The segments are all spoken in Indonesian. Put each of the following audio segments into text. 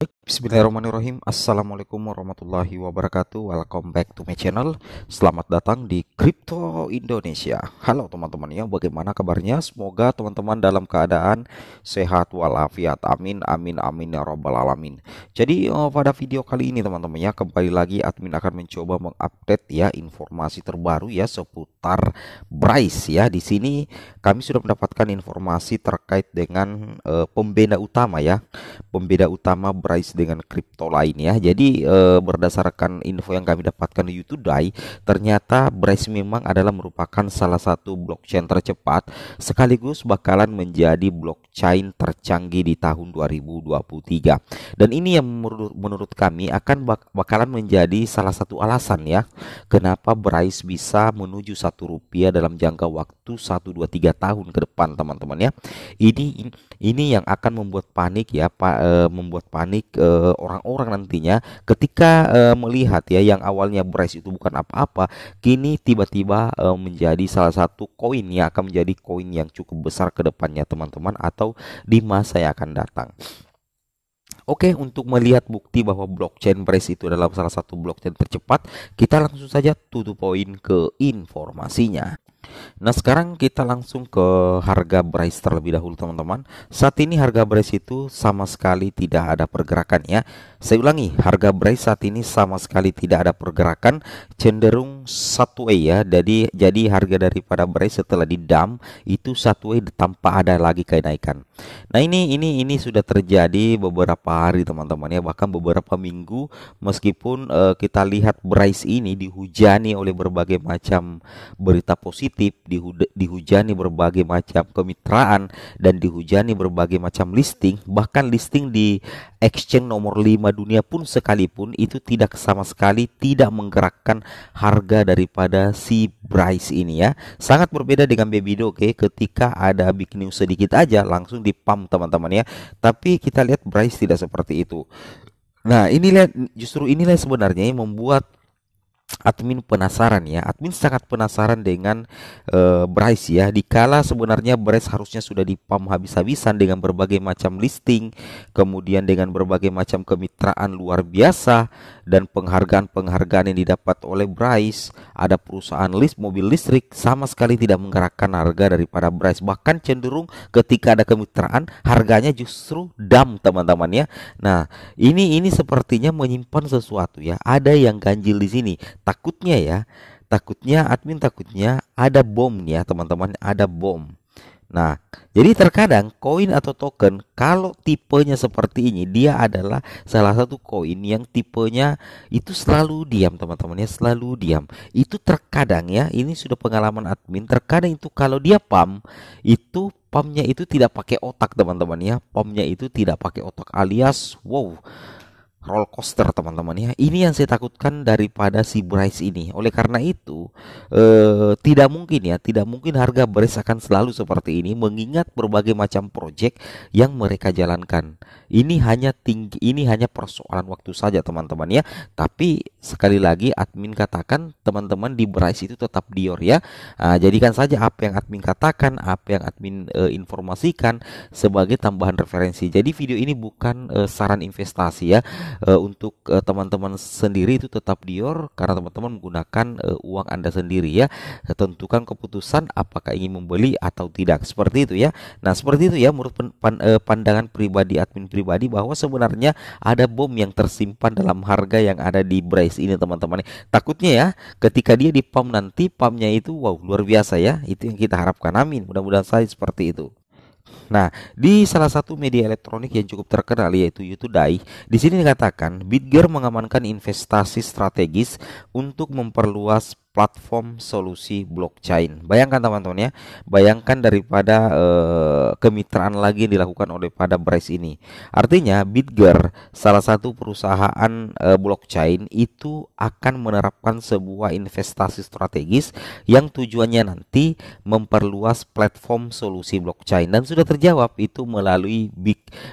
Bismillahirrahmanirrahim. Assalamualaikum warahmatullahi wabarakatuh. Welcome back to my channel. Selamat datang di Crypto Indonesia. Halo teman-teman ya, bagaimana kabarnya? Semoga teman-teman dalam keadaan sehat walafiat. Amin amin amin ya robbal alamin. Jadi pada video kali ini teman-teman ya, kembali lagi admin akan mencoba mengupdate ya informasi terbaru ya seputar Bryce ya. Di sini kami sudah mendapatkan informasi terkait dengan pembeda utama ya. Pembeda utama Bryce dengan kripto lain ya. Jadi berdasarkan info yang kami dapatkan di YouTube Today, ternyata Bryce memang adalah merupakan salah satu blockchain tercepat sekaligus bakalan menjadi blockchain tercanggih di tahun 2023. Dan ini yang menurut kami akan bakalan menjadi salah satu alasan ya kenapa Bryce bisa menuju Rp1 dalam jangka waktu 1 2 3 tahun ke depan teman-teman ya. Ini yang akan membuat panik ya membuat panik orang-orang nantinya ketika melihat ya yang awalnya Bryce itu bukan apa-apa, kini tiba-tiba menjadi salah satu koin yang akan menjadi koin yang cukup besar ke depannya teman-teman, atau di masa yang akan datang. Oke, untuk melihat bukti bahwa blockchain Bryce itu adalah salah satu blockchain tercepat, kita langsung saja to the point ke informasinya. Nah, sekarang kita langsung ke harga Bryce terlebih dahulu teman-teman. Saat ini harga Bryce itu sama sekali tidak ada pergerakan ya. Saya ulangi, harga Bryce saat ini sama sekali tidak ada pergerakan, cenderung sideways ya. Jadi harga daripada Bryce setelah di dump itu sideways tanpa ada lagi kenaikan. Nah, ini sudah terjadi beberapa hari teman-teman ya, bahkan beberapa minggu, meskipun kita lihat Bryce ini dihujani oleh berbagai macam berita positif, dihujani berbagai macam kemitraan, dan dihujani berbagai macam listing. Bahkan listing di exchange nomor 5 dunia pun sekalipun itu tidak sama sekali tidak menggerakkan harga daripada si Bryce ini ya. Sangat berbeda dengan Babydo, oke. Ketika ada big news sedikit aja langsung di pump teman-teman ya. Tapi kita lihat Bryce tidak seperti itu. Nah, justru inilah sebenarnya yang membuat admin penasaran ya. Admin sangat penasaran dengan Bryce ya. Dikala sebenarnya Bryce harusnya sudah dipam habis-habisan dengan berbagai macam listing, kemudian dengan berbagai macam kemitraan luar biasa dan penghargaan-penghargaan yang didapat oleh Bryce. Ada perusahaan mobil listrik, sama sekali tidak menggerakkan harga daripada Bryce. Bahkan cenderung ketika ada kemitraan harganya justru dump teman-teman ya. Nah, ini sepertinya menyimpan sesuatu ya. Ada yang ganjil di sini. Takutnya admin takutnya ada bom ya teman-teman, ada bom. Nah, jadi terkadang koin atau token kalau tipenya seperti ini, dia adalah salah satu koin yang tipenya itu selalu diam teman-teman ya, selalu diam. Itu terkadang ya, ini sudah pengalaman admin, terkadang itu kalau dia pumpnya itu tidak pakai otak teman-teman ya. Pumpnya itu tidak pakai otak, alias wow, roller coaster teman-teman ya. Ini yang saya takutkan daripada si Bryce ini. Oleh karena itu tidak mungkin harga Bryce akan selalu seperti ini, mengingat berbagai macam project yang mereka jalankan. Ini hanya persoalan waktu saja teman-teman ya. Tapi sekali lagi admin katakan teman-teman, di Bryce itu tetap dior ya. Jadikan saja apa yang admin katakan, apa yang admin informasikan sebagai tambahan referensi. Jadi video ini bukan saran investasi ya. Untuk teman-teman sendiri itu tetap dior karena teman-teman menggunakan uang Anda sendiri ya. Tentukan keputusan apakah ingin membeli atau tidak, seperti itu ya. Nah, seperti itu ya menurut pandangan pribadi admin pribadi, bahwa sebenarnya ada bom yang tersimpan dalam harga yang ada di Bryce ini teman-teman. Takutnya ya ketika dia di pump nanti, pumpnya itu wow luar biasa ya. Itu yang kita harapkan, amin, mudah-mudahan saja seperti itu. Nah, di salah satu media elektronik yang cukup terkenal yaitu YouTube Today, di sini dikatakan Bitger mengamankan investasi strategis untuk memperluas platform solusi blockchain. Bayangkan teman-teman ya, bayangkan daripada kemitraan lagi yang dilakukan oleh pada Bryce ini. Artinya Bitger, salah satu perusahaan blockchain, itu akan menerapkan sebuah investasi strategis yang tujuannya nanti memperluas platform solusi blockchain, dan sudah terjawab itu melalui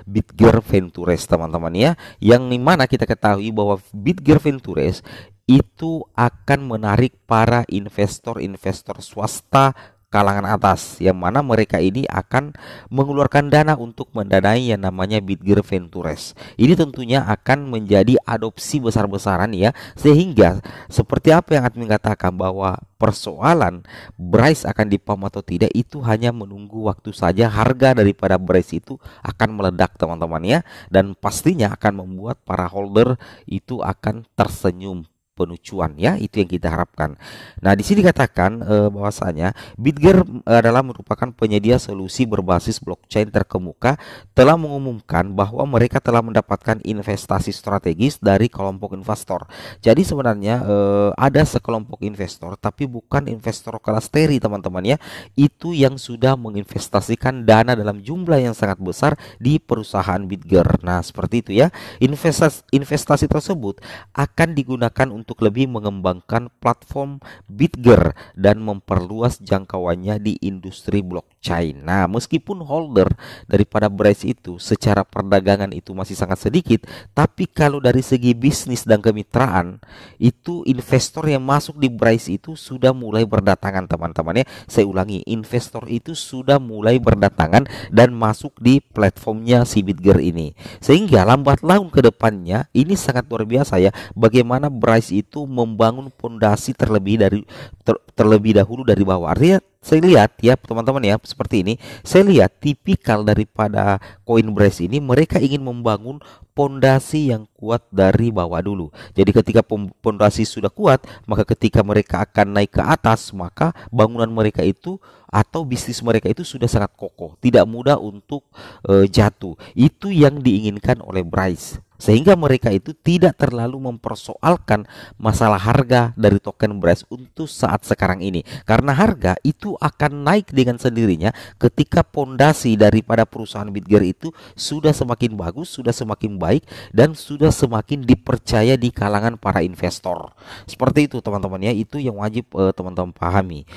Bitger Ventures teman-teman ya, yang dimana kita ketahui bahwa Bitger Ventures itu akan menarik para investor-investor swasta kalangan atas, yang mana mereka ini akan mengeluarkan dana untuk mendanai yang namanya Bitgear Ventures. Ini tentunya akan menjadi adopsi besar-besaran ya, sehingga seperti apa yang admin katakan bahwa persoalan Bryce akan dipam atau tidak itu hanya menunggu waktu saja. Harga daripada Bryce itu akan meledak teman-teman ya, dan pastinya akan membuat para holder itu akan tersenyum penucuan ya, itu yang kita harapkan. Nah, di sini dikatakan bahwasanya Bitgear adalah merupakan penyedia solusi berbasis blockchain terkemuka, telah mengumumkan bahwa mereka telah mendapatkan investasi strategis dari kelompok investor. Jadi sebenarnya ada sekelompok investor, tapi bukan investor kelas teri teman-teman ya, itu yang sudah menginvestasikan dana dalam jumlah yang sangat besar di perusahaan Bitgear. Nah, seperti itu ya. Investasi tersebut akan digunakan untuk lebih mengembangkan platform Bitgear dan memperluas jangkauannya di industri blockchain. Nah, meskipun holder daripada Bryce itu secara perdagangan itu masih sangat sedikit, tapi kalau dari segi bisnis dan kemitraan itu investor yang masuk di Bryce itu sudah mulai berdatangan teman-teman ya. Saya ulangi, investor itu sudah mulai berdatangan dan masuk di platformnya si Bitgear ini. Sehingga lambat laun ke depannya ini sangat luar biasa ya, bagaimana Bryce itu membangun pondasi terlebih dahulu dari bawah. Artinya saya lihat ya teman-teman ya, seperti ini. Saya lihat tipikal daripada koin Bryce ini, mereka ingin membangun pondasi yang kuat dari bawah dulu. Jadi ketika pondasi sudah kuat, maka ketika mereka akan naik ke atas, maka bangunan mereka itu atau bisnis mereka itu sudah sangat kokoh, tidak mudah untuk jatuh. Itu yang diinginkan oleh Bryce. Sehingga mereka itu tidak terlalu mempersoalkan masalah harga dari token Bryce untuk saat sekarang ini. Karena harga itu akan naik dengan sendirinya ketika pondasi daripada perusahaan Bitgear itu sudah semakin bagus, sudah semakin baik, dan sudah semakin dipercaya di kalangan para investor. Seperti itu teman-teman ya, itu yang wajib teman-teman pahami.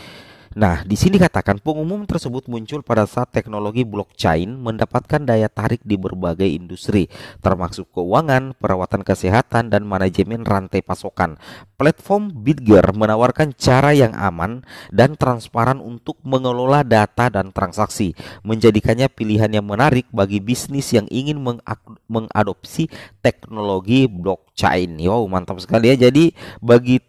Nah, di sini katakan pengumuman tersebut muncul pada saat teknologi blockchain mendapatkan daya tarik di berbagai industri, termasuk keuangan, perawatan kesehatan, dan manajemen rantai pasokan. Platform Bitgear menawarkan cara yang aman dan transparan untuk mengelola data dan transaksi, menjadikannya pilihan yang menarik bagi bisnis yang ingin mengadopsi teknologi blockchain. Wow, mantap sekali ya. Jadi bagi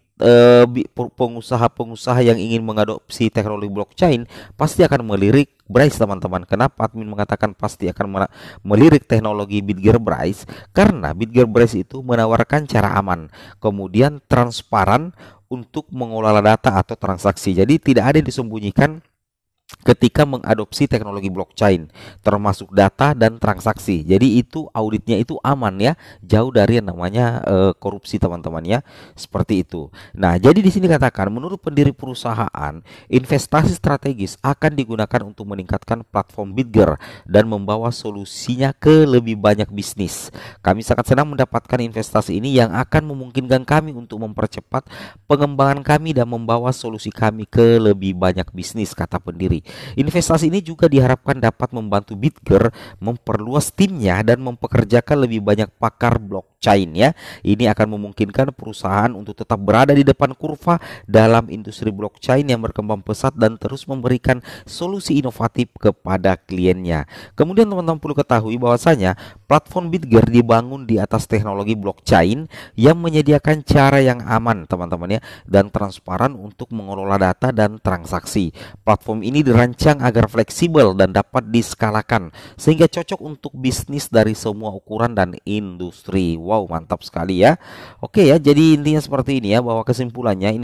pengusaha-pengusaha yang ingin mengadopsi teknologi blockchain pasti akan melirik Bryce teman-teman. Kenapa admin mengatakan pasti akan melirik teknologi Bitgear Bryce? Karena Bitgear Bryce itu menawarkan cara aman, kemudian transparan untuk mengelola data atau transaksi. Jadi tidak ada yang disembunyikan ketika mengadopsi teknologi blockchain, termasuk data dan transaksi. Jadi itu auditnya itu aman ya, jauh dari yang namanya korupsi teman-teman ya, seperti itu. Nah, jadi di sini katakan menurut pendiri perusahaan, investasi strategis akan digunakan untuk meningkatkan platform Bitgear dan membawa solusinya ke lebih banyak bisnis. Kami sangat senang mendapatkan investasi ini yang akan memungkinkan kami untuk mempercepat pengembangan kami dan membawa solusi kami ke lebih banyak bisnis, kata pendiri. Investasi ini juga diharapkan dapat membantu Bitgear memperluas timnya dan mempekerjakan lebih banyak pakar blockchain ya. Ini akan memungkinkan perusahaan untuk tetap berada di depan kurva dalam industri blockchain yang berkembang pesat dan terus memberikan solusi inovatif kepada kliennya. Kemudian teman-teman perlu ketahui bahwasanya platform Bitgear dibangun di atas teknologi blockchain yang menyediakan cara yang aman teman-teman ya, dan transparan untuk mengelola data dan transaksi. Platform ini dirancang agar fleksibel dan dapat diskalakan sehingga cocok untuk bisnis dari semua ukuran dan industri. Wow, mantap sekali ya. Oke ya, jadi intinya seperti ini ya, bahwa kesimpulannya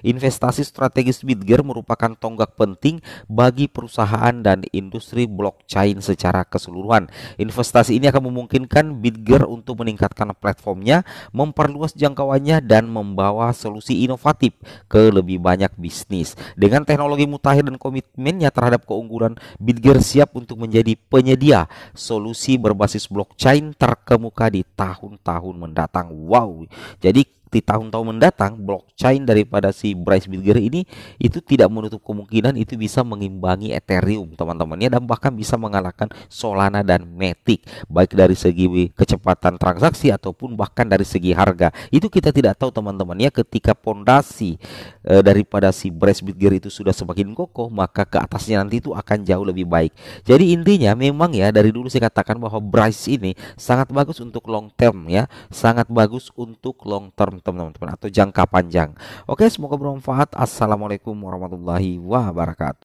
investasi strategis Bitgear merupakan tonggak penting bagi perusahaan dan industri blockchain secara keseluruhan. Investasi ini akan memungkinkan Bitgear untuk meningkatkan platformnya, memperluas jangkauannya, dan membawa solusi inovatif ke lebih banyak bisnis. Dengan teknologi mutakhir dan komitmennya terhadap keunggulan, Bitgear siap untuk menjadi penyedia solusi berbasis blockchain terkemuka di tahun-tahun mendatang. Wow, jadi nanti tahun-tahun mendatang blockchain daripada si Bryce Bilger ini itu tidak menutup kemungkinan itu bisa mengimbangi Ethereum teman-teman ya, dan bahkan bisa mengalahkan Solana dan Matic baik dari segi kecepatan transaksi ataupun bahkan dari segi harga. Itu kita tidak tahu teman-teman ya, ketika pondasi daripada si Bryce Bilger itu sudah semakin kokoh, maka ke atasnya nanti itu akan jauh lebih baik. Jadi intinya memang ya, dari dulu saya katakan bahwa Bryce ini sangat bagus untuk long term ya, sangat bagus untuk long term teman-teman atau jangka panjang. Oke, semoga bermanfaat. Assalamualaikum warahmatullahi wabarakatuh.